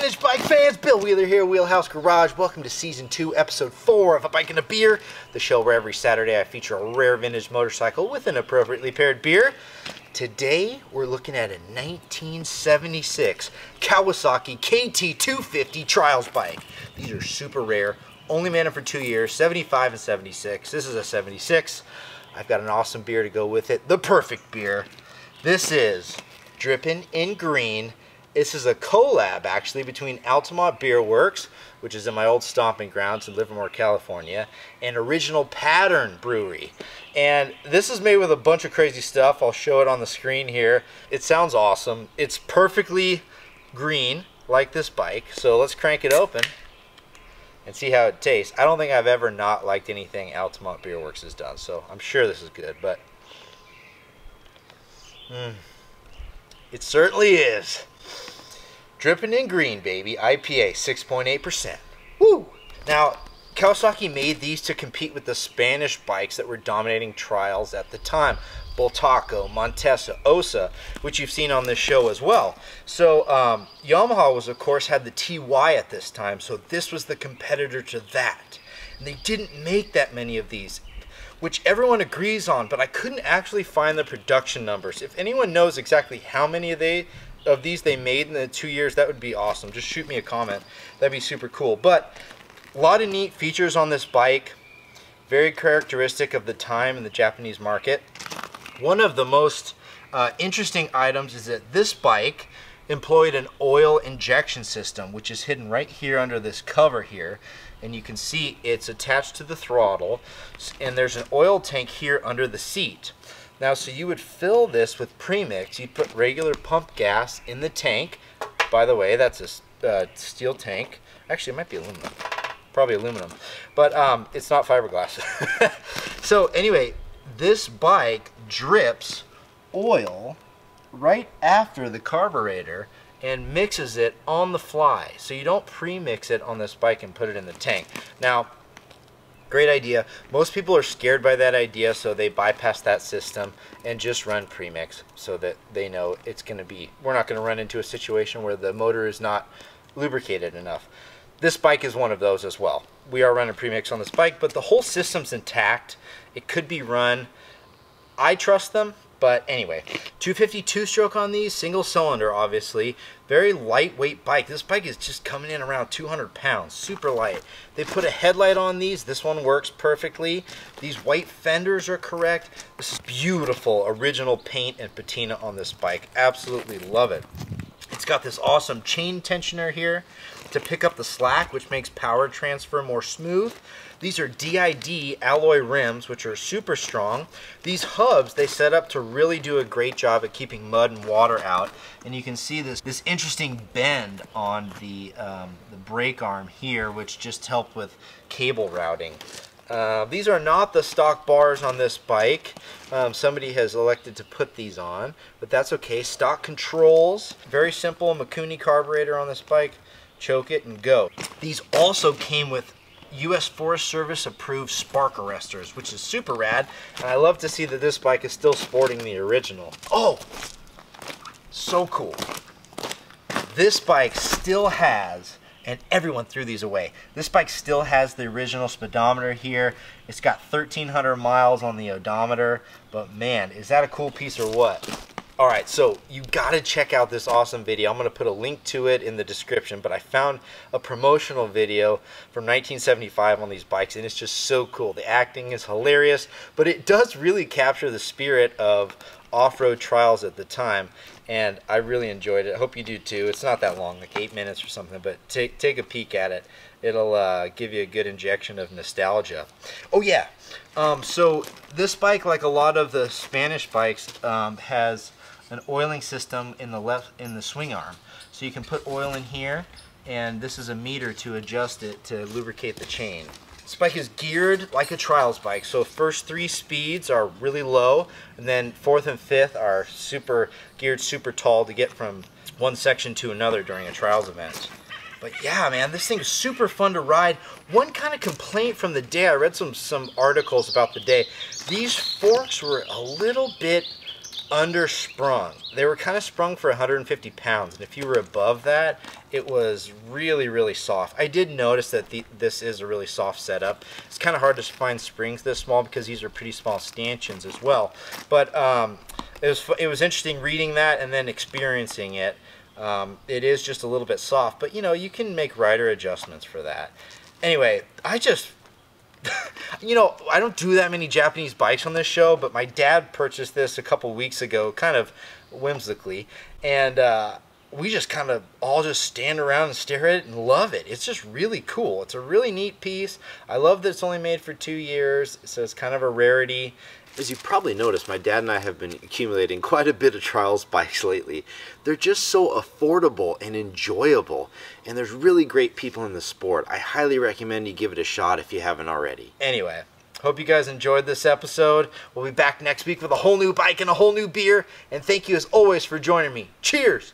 Vintage bike fans, Bill Wheeler here, Wheelhouse Garage. Welcome to Season 2, Episode 4 of A Bike and a Beer, the show where every Saturday I feature a rare vintage motorcycle with an appropriately paired beer. Today, we're looking at a 1976 Kawasaki KT250 Trials bike. These are super rare, only made them for 2 years, 75 and 76. This is a 76. I've got an awesome beer to go with it, the perfect beer. This is Drippin' in Green. This is a collab, actually, between Altamont Beer Works, which is in my old stomping grounds in Livermore, California, and Original Pattern Brewery. And this is made with a bunch of crazy stuff. I'll show it on the screen here. It sounds awesome. It's perfectly green, like this bike. So let's crank it open and see how it tastes. I don't think I've ever not liked anything Altamont Beer Works has done, so I'm sure this is good, but it certainly is. Drippin' in Green, baby. IPA, 6.8%. Woo! Now, Kawasaki made these to compete with the Spanish bikes that were dominating trials at the time. Bultaco, Montesa, Osa, which you've seen on this show as well. So, Yamaha was, of course, had the TY at this time, so this was the competitor to that. And they didn't make that many of these, which everyone agrees on, but I couldn't actually find the production numbers. If anyone knows exactly how many of these they made in the 2 years, that would be awesome. Just shoot me a comment. That'd be super cool. But a lot of neat features on this bike. Very characteristic of the time in the Japanese market. One of the most interesting items is that this bike employed an oil injection system, which is hidden right here under this cover here. And you can see it's attached to the throttle. And there's an oil tank here under the seat. Now, so you would fill this with premix. You'd put regular pump gas in the tank. By the way, that's a steel tank. Actually, it might be aluminum. Probably aluminum. But it's not fiberglass. So anyway, this bike drips oil right after the carburetor and mixes it on the fly. So you don't pre-mix it on this bike and put it in the tank. Now, great idea. Most people are scared by that idea, so they bypass that system and just run premix so that they know it's going to be, we're not going to run into a situation where the motor is not lubricated enough. This bike is one of those as well. We are running premix on this bike, but the whole system's intact. It could be run. I trust them. But anyway, 250 two-stroke on these, single cylinder obviously, very lightweight bike. This bike is just coming in around 200 pounds, super light. They put a headlight on these. This one works perfectly. These white fenders are correct. This is beautiful original paint and patina on this bike. Absolutely love it. It's got this awesome chain tensioner here to pick up the slack, which makes power transfer more smooth. These are DID alloy rims, which are super strong. These hubs, they set up to really do a great job at keeping mud and water out. And you can see this interesting bend on the brake arm here, which just helped with cable routing. These are not the stock bars on this bike. Somebody has elected to put these on, but that's okay. Stock controls, very simple Mikuni carburetor on this bike. Choke it and go. These also came with U.S. Forest Service approved spark arresters, which is super rad, and I love to see that this bike is still sporting the original. Oh, so cool. This bike still has, and everyone threw these away, this bike still has the original speedometer here. It's got 1,300 miles on the odometer, but man, is that a cool piece or what? Alright, so you gotta check out this awesome video. I'm gonna put a link to it in the description, but I found a promotional video from 1975 on these bikes, and it's just so cool. The acting is hilarious, but it does really capture the spirit of off-road trials at the time, and I really enjoyed it. I hope you do too. It's not that long, like 8 minutes or something, but take a peek at it. It'll give you a good injection of nostalgia. Oh yeah, so this bike, like a lot of the Spanish bikes, has an oiling system in the swing arm. So you can put oil in here, and this is a meter to adjust it to lubricate the chain. This bike is geared like a trials bike, so first 3 speeds are really low, and then 4th and 5th are geared super tall to get from one section to another during a trials event. But yeah, man, this thing is super fun to ride. One kind of complaint from the day, I read some articles about the day, these forks were a little bit undersprung. They were kind of sprung for 150 pounds, and if you were above that, it was really, really soft. I did notice that this is a really soft setup. It's kind of hard to find springs this small because these are pretty small stanchions as well. But it was interesting reading that and then experiencing it. It is just a little bit soft, but you know, you can make rider adjustments for that. Anyway, I just you know, I don't do that many Japanese bikes on this show, but my dad purchased this a couple weeks ago, kind of whimsically, and we just kind of all just stand around and stare at it and love it. It's just really cool. It's a really neat piece. I love that it's only made for 2 years, so it's kind of a rarity. As you've probably noticed, my dad and I have been accumulating quite a bit of trials bikes lately. They're just so affordable and enjoyable, and there's really great people in the sport. I highly recommend you give it a shot if you haven't already. Anyway, hope you guys enjoyed this episode. We'll be back next week with a whole new bike and a whole new beer, and thank you as always for joining me. Cheers!